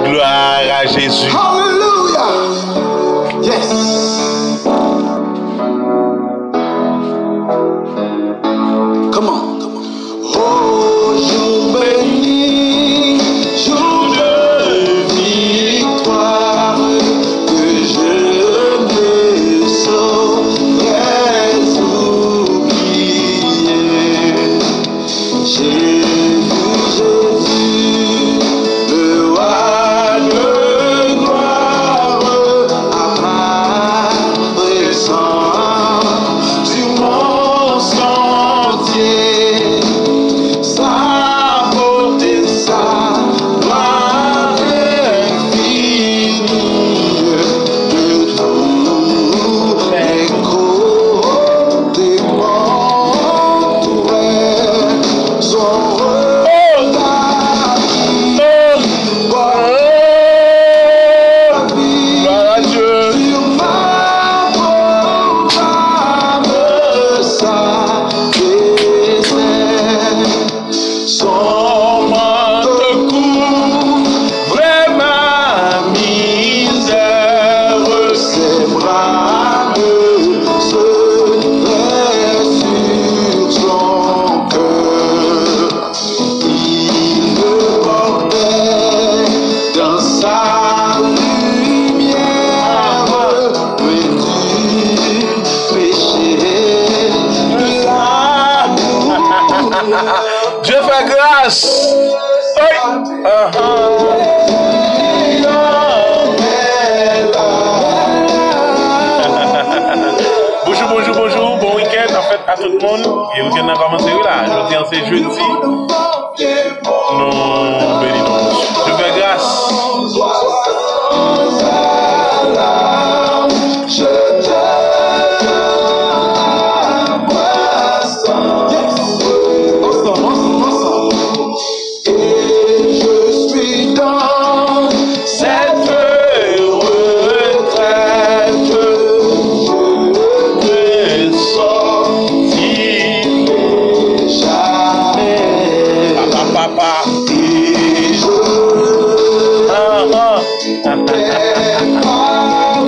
Gloire à Jésus. Hallelujah. Yes. Come on. Oh, jour béni, jour de victoire, que je ne saurais oublier. J'ai vu Jésus, le roi de gloire, apparaissant sur mon sentier. Sa beauté, sa gloire infinie, de tous les côtés m'entourait. Son regard Gloire à Dieu. sur ma pauvre âme, sa désert. Son manteau couvrait ma misère, ses bras me serraient sur son cœur. Il me portait dans sa lumière, loin du péché, de l'amour. Dieu fait grâce. Oui. Bonjour, bonjour, bonjour. Bon week-end en fait à tout le monde. Et le week-end a commencé là. Aujourd'hui, c'est jeudi. Nous bénissons. Dieu fait grâce.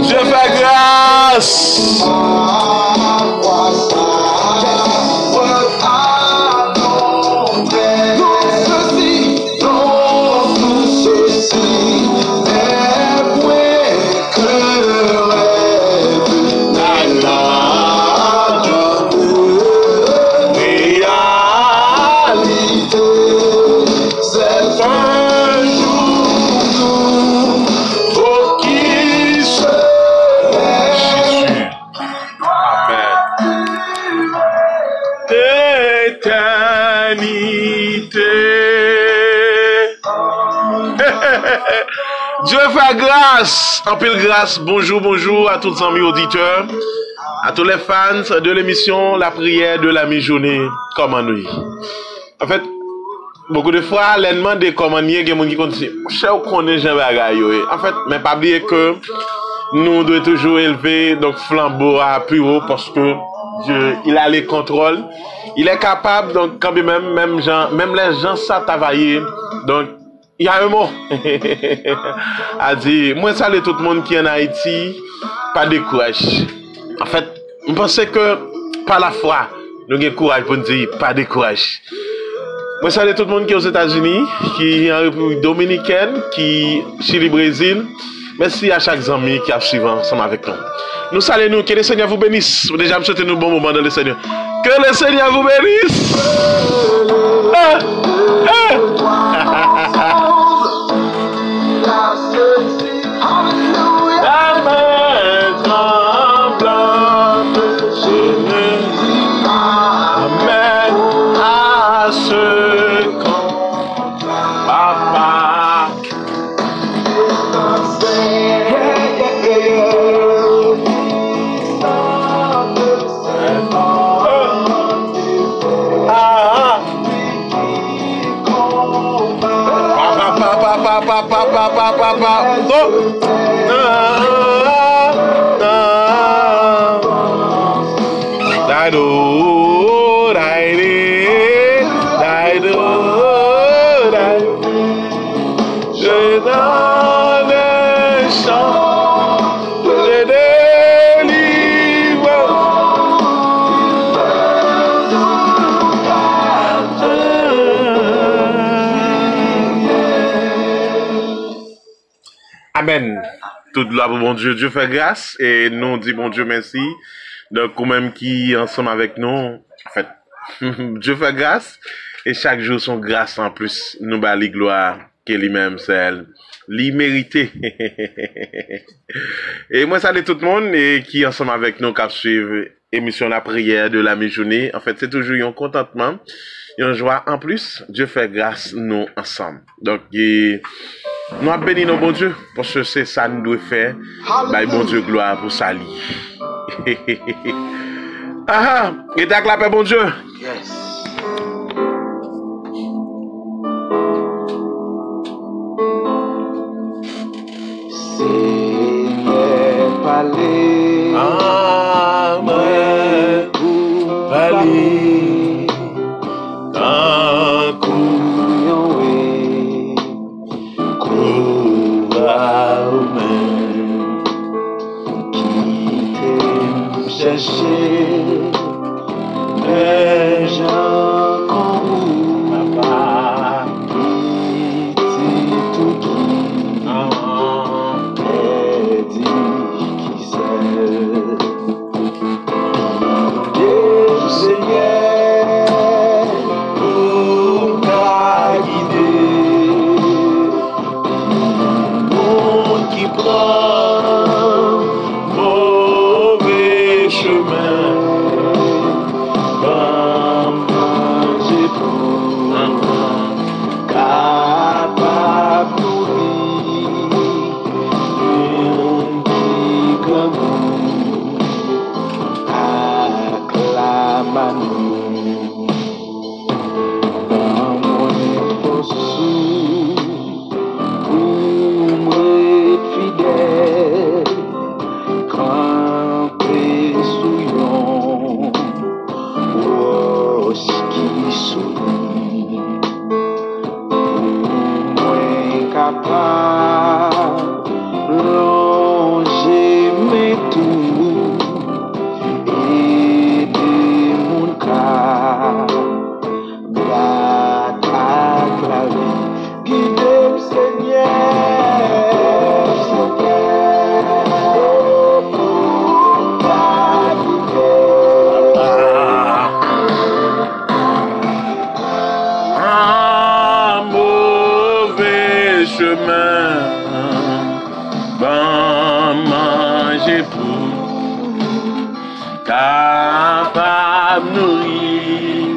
Dieu fait grâce. Dieu fait grâce, en pile grâce. Bonjour, bonjour à tous les amis auditeurs, à tous les fans de l'émission La prière de la mi-journée, comment nous. En fait, beaucoup de fois, les demandes de comment nous, il y a des gens qui continuent. Je connais Jean Bagaille. En fait, mais pas oublier que nous devons toujours élever donc flambeau à plus haut parce que Dieu, il a les contrôles. Il est capable, donc quand même les gens savent travailler. Donc, il y a un mot à dire. Moi, salue tout le monde qui est en Haïti, pas de courage. En fait, je pense que par la foi, nous avons courage pour nous dire pas de courage. Moi, salue tout le monde qui est aux États-Unis, qui est en République Dominicaine, qui est Chili, Brésil. Merci à chaque ami qui a suivi ensemble avec nous. Nous saluons, que le Seigneur vous bénisse. Déjà, je souhaite un bon moment dans le Seigneur. Que le Seigneur vous bénisse. et dans les champs de Amen. Toute gloire pour bon Dieu. Dieu fait grâce et nous dit bon Dieu merci. Donc, ou même qui ensemble avec nous, en fait, Dieu fait grâce et chaque jour son grâce en plus nous bat les gloires que lui-même celle l'immérité. Et moi salue tout le monde et qui ensemble avec nous qui suivre émission la prière de la mi-journée. En fait, c'est toujours un contentement, une joie en plus. Dieu fait grâce nous ensemble. Donc, nous avons béni nos bon Dieu parce que c'est ça nous doit faire. Bah, bon Dieu gloire pour ça. Ah, et t'as clapé bon Dieu. Yes. Seigneur, parler. Amen. Parler. Un coup. Chercher les gens comme papa, petit tout qui qui sait. Dieu Seigneur, nous t'a guidé, monde qui prend mauvais chemin, va manger pour capable d'oublier qui comme acclame-nous dans mon épouse pour me fidèle. Campé souillon, qui sourit, moins capable, longer mes tours, aider mon cas, battre la vie, guider le Seigneur. Ben manger pour capable nourrir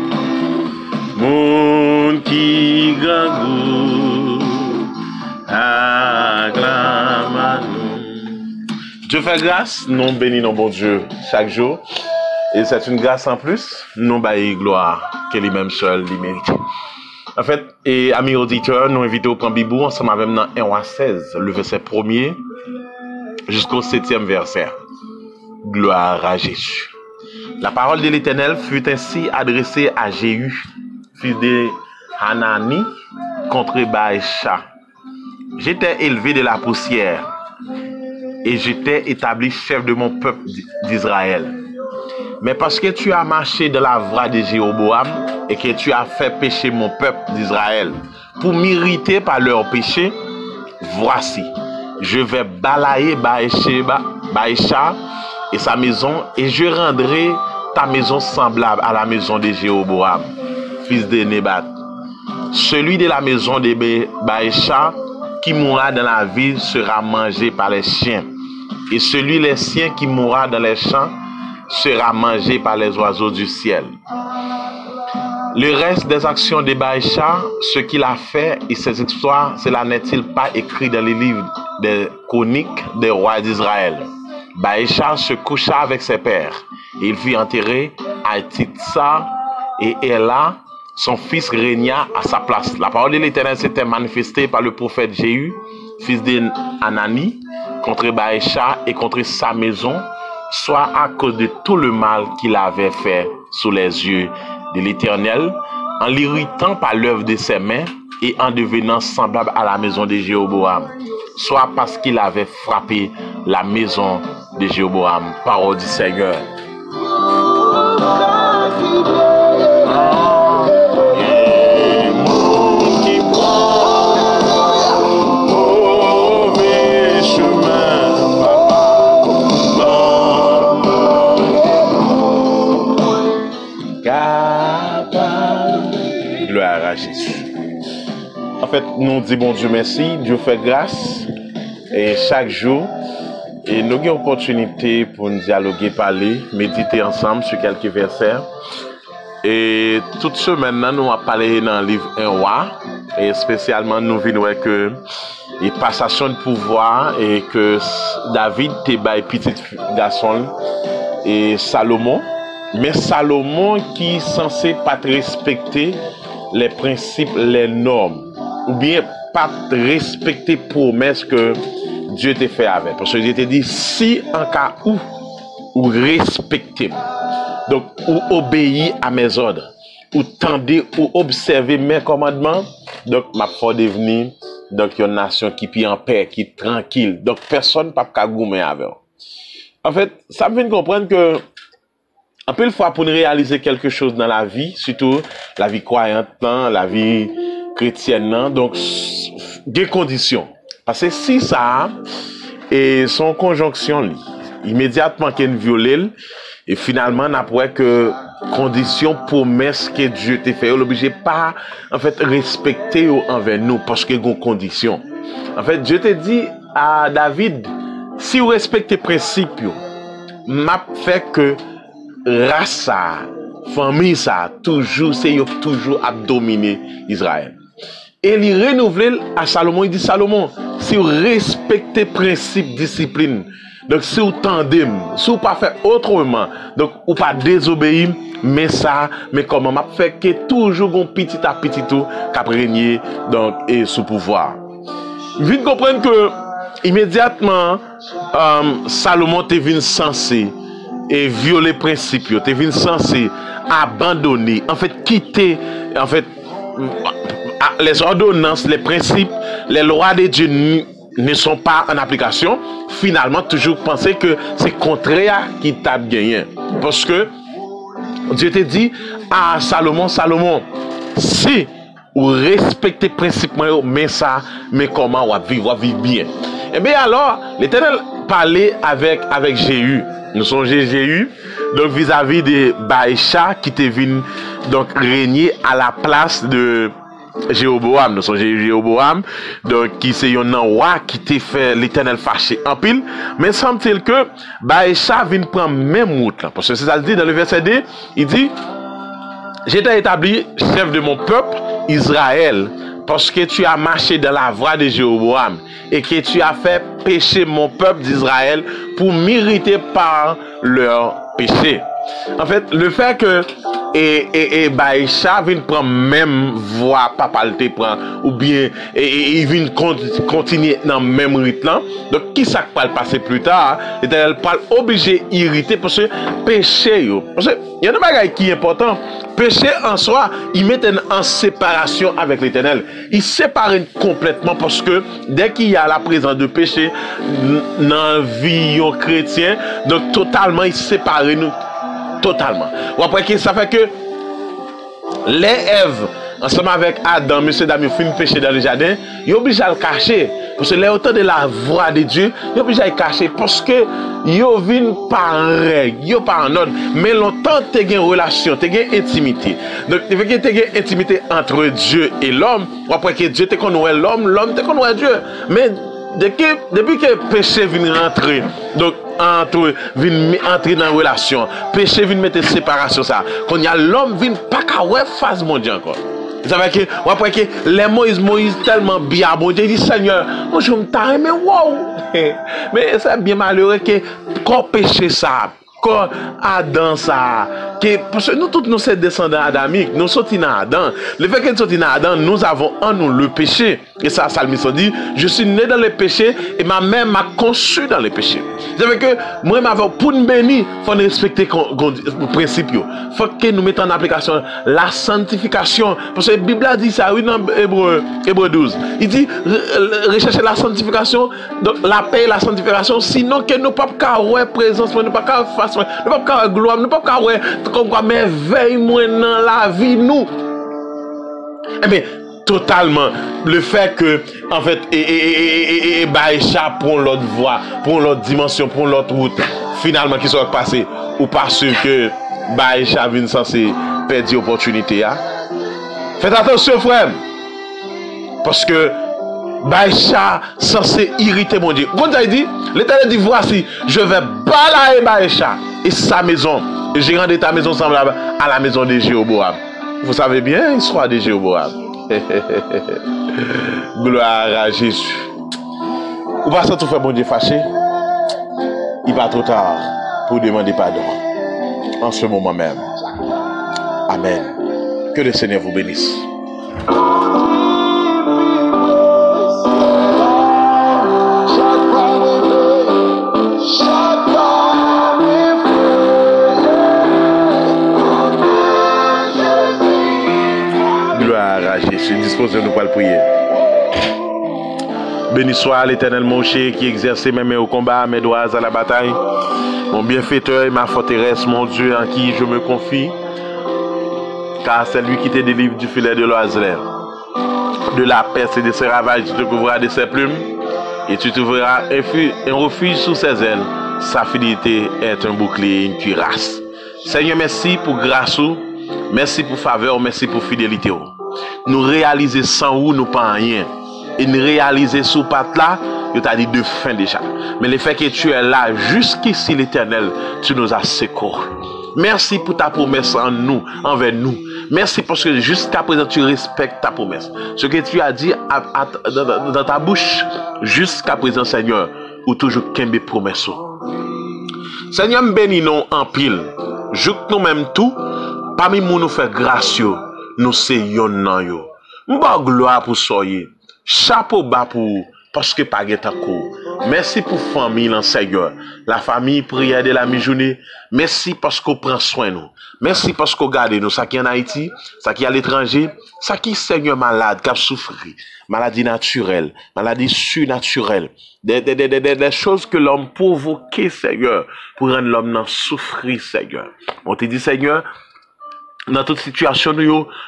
monde qui grand goût acclame à nous. Dieu fait grâce, nous bénissons bon Dieu chaque jour et c'est une grâce en plus, nous baillons gloire que lui-même seul lui mérite. En fait, et amis auditeurs, nous invitons au prendre Bibou ensemble avec nous dans 1 roi 16, le verset 1er jusqu'au 7e verset. Gloire à Jésus. La parole de l'Éternel fut ainsi adressée à Jéhu, fils de Hanani, contre Baïcha. J'étais élevé de la poussière et j'étais établi chef de mon peuple d'Israël. Mais parce que tu as marché dans la voie de Jéroboam et que tu as fait pécher mon peuple d'Israël pour m'irriter par leur péché, voici, je vais balayer Baïcha et sa maison et je rendrai ta maison semblable à la maison de Jéroboam, fils de Nébat. Celui de la maison de Baïcha qui mourra dans la ville sera mangé par les chiens, et celui des siens qui mourra dans les champs sera mangé par les oiseaux du ciel. Le reste des actions de Baïcha, ce qu'il a fait et ses histoires, cela n'est-il pas écrit dans les livres des chroniques des rois d'Israël? Baïcha se coucha avec ses pères et il fut enterré à Titsa et Ela, son fils régna à sa place. La parole de l'Éternel s'était manifestée par le prophète Jéhu, fils de Hanani, contre Baïcha et contre sa maison, soit à cause de tout le mal qu'il avait fait sous les yeux de l'Éternel, en l'irritant par l'œuvre de ses mains et en devenant semblable à la maison de Jéroboam, soit parce qu'il avait frappé la maison de Jéroboam. Parole du Seigneur. Gloire à Jésus. En fait, nous disons bon Dieu merci, Dieu fait grâce et chaque jour, et nous avons l'opportunité pour nous dialoguer, parler, méditer ensemble sur quelques versets. Et toute semaine, nous avons parlé dans le livre 1 roi, et spécialement nous venons que et passation de pouvoir et que David était petit garçon et Salomon. Mais Salomon qui est censé pas respecter les principes, les normes, ou bien pas respecter les promesses que Dieu t'a fait avec. Parce que Dieu t'a dit, si en cas où, ou respectez, donc ou obéir à mes ordres, ou tendez, ou observer mes commandements, donc ma foi devenir donc une nation qui est en paix, qui est tranquille. Donc personne ne peut pas goumer avec. En fait, ça me fait comprendre que un peu de fois pour nous réaliser quelque chose dans la vie, surtout la vie croyante, la vie chrétienne, donc des conditions. Parce que si ça et son conjonction, immédiatement qu'elle viole, et finalement on apprend que conditions, promesses que Dieu t'a fait, l'obligé pas en fait respecter envers nous parce que une condition. En fait, Dieu t'a dit à David, si vous respectez les principes, m'a fait que race ça, famille ça, toujours, c'est toujours à dominer Israël. Et il renouvelle à Salomon, il dit Salomon, si vous respectez principe, discipline, donc si vous tendez, si vous pas fait autrement, donc vous pas désobéir, mais ça, mais comment m'a fait que toujours un petit à petit tout qu'a régné donc et sous pouvoir. Vite comprendre que immédiatement Salomon te venu censé et violer principe, te venu censé abandonner, en fait quitter en fait les ordonnances, les principes, les lois de Dieu ne sont pas en application. Finalement toujours penser que c'est contraire qui t'a gagné, parce que Dieu te dit à Salomon, si vous respectez principalement mais ça, mais comment on va vivre bien. Et bien alors, l'Éternel parlait avec Jéhu. Nous sommes Jéhu, donc vis-à-vis de Baïcha qui était venu donc régner à la place de Jéroboam. Nous sommes Jéroboam, donc qui c'est un roi qui t'a fait l'Éternel fâché en pile. Mais semble-t-il que Baïcha vient prendre même route là, parce que c'est ça dit dans le verset 2, il dit j'étais établi chef de mon peuple Israël parce que tu as marché dans la voie de Jéroboam et que tu as fait pécher mon peuple d'Israël pour m'irriter par leur péché. En fait, le fait que Baïcha vient prendre même voie papalité prend ou bien il vient continuer dans le même rythme là. Donc qui ça va passer plus tard, l'Éternel parle obligé irriter parce que péché parce que il y a un bagage qui est important. Péché en soi, il met en séparation avec l'Éternel. Il sépare complètement parce que dès qu'il y a la présence de péché dans la vie chrétien, donc totalement il sépare nous totalement. Ou après que ça fait que les Ève ensemble avec Adam, monsieur Dami, fin péché dans le jardin, il est obligé à le cacher. Parce que les auteurs de la voix de Dieu, il est obligé à le cacher parce que il vient par règle, il pas en ordre. Mais longtemps, tu as une relation, tu as une intimité. Donc, il faut que tu aies une intimité entre Dieu et l'homme. Ou après que Dieu te connaît l'homme, l'homme te connaît Dieu. Mais depuis que le péché vient rentrer, donc vient entrer dans la relation, péché vient mettre séparation ça. Quand il y a l'homme vient pas qu'à ouais face mon Dieu encore. Ça veut dire que après que les Moïse tellement bien bon Dieu dit Seigneur, moi je me taré mais wow. Mais c'est bien malheureux que quand péché ça encore Adam ça. Parce que nous tous nous sommes descendants adamiques, nous sommes dans Adam. Le fait que nous sommes dans Adam, nous avons en nous le péché. Et ça, Salmiste dit, je suis né dans le péché et ma mère m'a conçu dans le péché. C'est-à-dire que moi, pour nous bénir, il faut respecter le principe. Il faut que nous mettions en application la sanctification. Parce que la Bible a dit ça, oui, dans Hébreu 12. Il dit, rechercher la sanctification, donc la paix et la sanctification, sinon que nous ne pouvons pas avoir présence, nous ne pouvons pas face, nous ne pouvons pas avoir gloire, nous ne pouvons pas avoir comme quoi merveille dans la vie, nous. Eh bien, totalement. Le fait que, en fait, Baïcha prend l'autre voie, prend l'autre dimension, prend l'autre route, finalement, qui soit passé, ou parce que Baïcha vient censé perdre l'opportunité. Hein? Faites attention, frère. Parce que Baïcha censé irriter mon Dieu. Quand il dit, l'Éternel dit, voici, je vais balayer Baïcha et sa maison. Et j'ai rendu ta maison semblable à la maison de Jéroboam. Vous savez bien l'histoire de Jéroboam. Gloire à Jésus. Ou pas ça tout fait mon Dieu fâché? Il va trop tard pour demander pardon. En ce moment même. Amen. Que le Seigneur vous bénisse. Jésus, disposez-nous pour le prier. Béni soit l'Éternel mon Dieu qui exerce mes mains au combat, mes doigts à la bataille. Mon bienfaiteur et ma forteresse, mon Dieu en qui je me confie. Car c'est lui qui te délivre du filet de l'oiseleur, de la peste et de ses ravages, tu te couvriras de ses plumes et tu trouveras un refuge sous ses ailes. Sa fidélité est un bouclier et une cuirasse. Seigneur, merci pour grâce, merci pour faveur, merci pour fidélité. Nous réaliser sans vous, nous pas rien. Et nous réaliser sous patte là, je t'ai dit de fin déjà. Mais le fait que tu es là, jusqu'ici l'Éternel, tu nous as secourus. Merci pour ta promesse en nous, envers nous. Merci parce que jusqu'à présent, tu respectes ta promesse. Ce que tu as dit dans ta bouche, jusqu'à présent, Seigneur, ou toujours qu'un des promesses. Seigneur, bénis nous en pile. Joue nous-mêmes tout, parmi nous nous faire gracieux. Nous seyons nan yo. M'ba gloire pour soyez. Chapeau bas pour parce que pas geta ko. Merci pour famille lan Seigneur. La famille prière de la mi-journée. Merci parce qu'on prend soin nous. Merci parce qu'on garde nous. Ça qui en Haïti, ça qui à l'étranger, ça qui Seigneur malade, qui a souffert. Maladie naturelle, maladie surnaturelle. Des choses que l'homme provoque, Seigneur, pour rendre l'homme souffrir, Seigneur. On te dit, Seigneur, dans toute situation,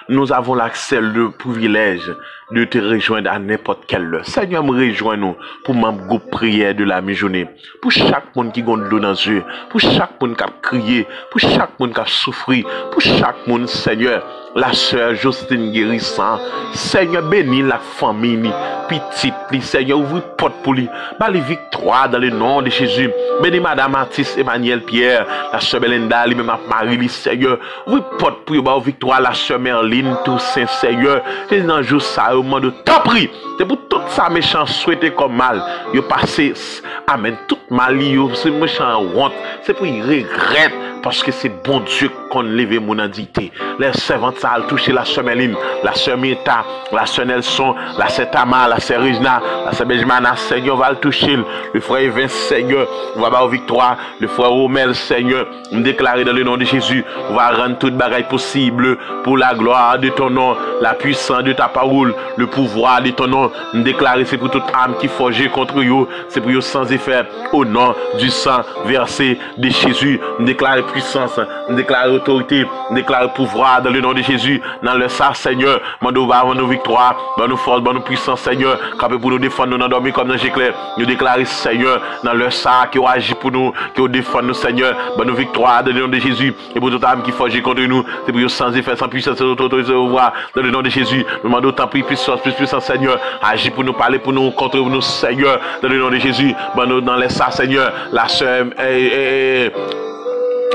nous avons l'accès, le privilège de te rejoindre à n'importe quelle heure. Seigneur, me rejoins-nous pour mon groupe prière de la mi-journée. Pour chaque monde qui a de l'eau dans les yeux. Pour chaque monde qui a crié. Pour chaque monde qui a souffert. Pour chaque monde, Seigneur. La sœur Justine guérissant. Seigneur, bénis la famille. Petite, Seigneur, ouvre porte pour lui. Bali victoire dans le nom de Jésus. Bénis Madame Mathis, Emmanuel Pierre. La sœur Belinda, lui-même Marie, Seigneur. Ouvre porte pour lui. Victoire, la sœur Merline, Toussaint, Seigneur. Et dans le jour, ça, au moment de t'en prie. C'est pour tout ça, méchant, souhaité comme mal. Yo passé, amen, tout mal, yo, c'est méchant, honte. C'est pour y regrette. Parce que c'est bon Dieu qu'on lève mon identité. Les servantes, ça a touché la sœur Merline, la sœur Mita, la sœur Nelson, la sœur Tama, la sœur Regina, la sœur Benjamina, Seigneur, va le toucher. Le frère Evin, Seigneur, on va avoir victoire. Le frère Romel, Seigneur, on déclare dans le nom de Jésus, on va rendre toute bagaille possible pour la gloire de ton nom, la puissance de ta parole, le pouvoir de ton nom. On déclare, c'est pour toute âme qui forge contre eux, c'est pour eux sans effet. Au nom du sang versé de Jésus, on déclare puissance, on déclare autorité, on déclare pouvoir dans le nom de Jésus, dans le sang, Seigneur. Mando va nos victoires, dans nos forces, dans nos puissances, Seigneur, capable pour nous défendre, nous endormir comme dans Jéclair. Nous déclarer, Seigneur, dans le sang qui agit pour nous, qui défend nous, Seigneur, dans nos victoires, dans le nom de Jésus, et pour toute âme qui forge contre nous, c'est pour eux sans effet, sans puissance, sans autorité, dans le nom de Jésus. Nous demandons tant plus puissance, plus puissance, Seigneur, agis pour nous, parler pour nous, contre nous, Seigneur, dans le nom de Jésus, dans les sang, Seigneur, la sœur,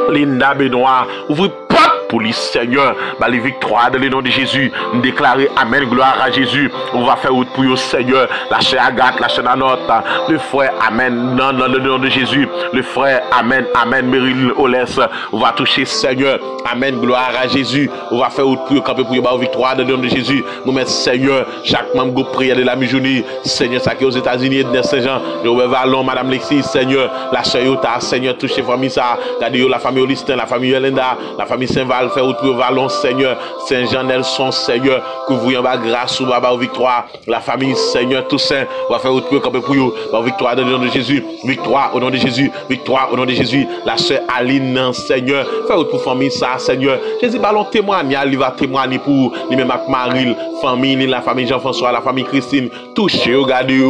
Linda Benoît, ouvre porte police, Seigneur. Bah, les victoires dans le nom de Jésus. Nous déclarer Amen, gloire à Jésus. On va faire route pour vous, Seigneur. La chère Agathe, la chère Nanote, le frère, Amen, dans le nom de Jésus. Le frère, Amen, Amen, Meryl Olès. On va toucher, Seigneur. Amen, gloire à Jésus. On va faire route pour vous, camper pour vous, victoire dans le nom de Jésus. Nous mettons, Seigneur, chaque membre de prière de la mi-journée. Seigneur, ça qui est aux États-Unis, de Saint-Jean, de Vallon, Madame Lexis, Seigneur, la chère Yota, Seigneur, toucher famille ça. Regardez la famille Olistin, la famille Yolanda, la famille Saint-Val, faire route pour Vallon, Seigneur. Saint-Jean, Nelson, Seigneur, couvrir en bas grâce ou bas victoire. La famille, Seigneur, Toussaint, on va faire route pour camper pour vous, victoire dans le nom de Jésus. Victoire au nom de Jésus. Victoire au nom de Jésus. La sœur Aline, Seigneur, faire route pour famille ça, Seigneur. Jésus, ballon témoignage, il va témoigner pour lui-même avec Marie, famille, la famille Jean-François, la famille Christine, touchez, regardez,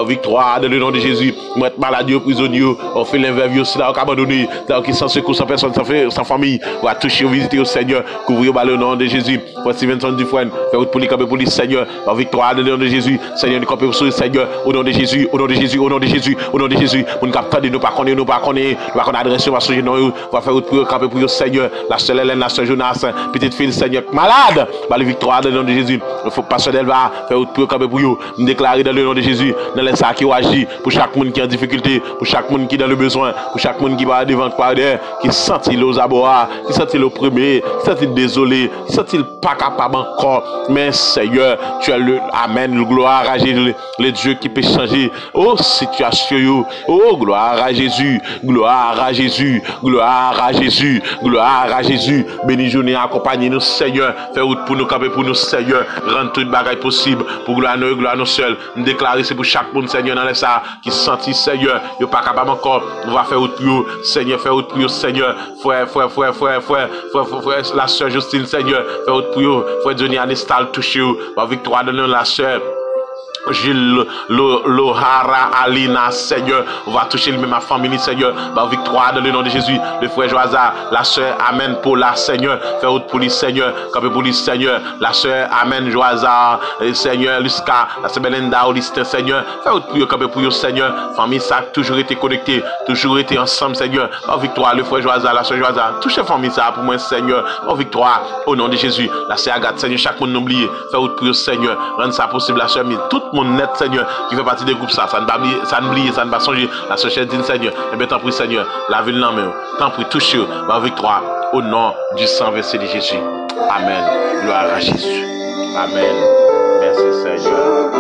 victoire dans le nom de Jésus. Moi, être maladie, prisonnier, on fait l'inverse aussi là, on abandonné, là, qui sans secours, sans personne, sans famille, on va toucher, visiter au Seigneur, couvrir le nom de Jésus. Voici Vincent Dufresne, faire route pour les camper pour les Seigneur, victoire dans le nom de Jésus, Seigneur, nous camper pour le Seigneur, au nom de Jésus, au nom de Jésus, au nom de Jésus, au nom de Jésus, nous captons de nous pas connaître, nous pas adresser, on va se on va faire route pour camper pour le Seigneur, la sœur Hélène, la sœur Jonas, petite fille, Seigneur, malade, la victoire dans le nom de Jésus. Il faut pas se va faire pour camper pour vous, nous déclarer dans le nom de Jésus, dans les sacs qui agit pour chaque monde qui est en difficulté, pour chaque monde qui est dans le besoin, pour chaque monde qui va devant par derrière, qui sentit aux abois, qui sentit le premier, qui sentit désolé, qui sentit pas capable encore. Mais Seigneur, tu as le Amen, gloire à Jésus, le Dieu qui peut changer. Oh, situation, oh, gloire à Jésus, gloire à Jésus, gloire à Jésus, gloire à Jésus. Béni journée, accompagnez-nous, Seigneur, fais route pour nous camper pour nous, Seigneur, rendre toute bagaille possible pour gloire à nous seuls. Nous déclarer c'est pour chaque monde, Seigneur, dans les ça qui sentit, Seigneur, il n'est pas capable encore. On va faire route pour vous, Seigneur, faire route pour vous, Seigneur, frère, la sœur Justine, Seigneur, faire route pour vous, frère Johnny Anistal, touchez vous, victoire de nous, la sœur. Gilles Lohara Alina, Seigneur, on va toucher lui-même ma famille, Seigneur, par victoire dans le nom de Jésus, le frère Joasa, la sœur Amen Paula, Seigneur, faire route pour lui, Seigneur, camper pour lui, Seigneur, la sœur Amen Joasa, Seigneur, Luska, la sœur Belinda, Olistin, Seigneur, faire route pour lui, camper pour lui, Seigneur, famille ça, toujours été connecté, toujours été ensemble, Seigneur, par victoire, le frère Joasa, la sœur Joasa, touchez famille ça pour moi, Seigneur, par victoire, au nom de Jésus, la sœur Agathe, Seigneur, chaque monde n'oublie, faire route pour lui, Seigneur, rendre ça possible, la sœur, tout mon net, Seigneur, qui fait partie des groupes, ça ne va oublier, ça ne va songer, la société, Seigneur, et bien, tant pis, Seigneur, la ville non, mais tant pis, touchez, ma victoire, au nom du sang versé de Jésus. Amen. Gloire à Jésus. Amen. Merci, Seigneur.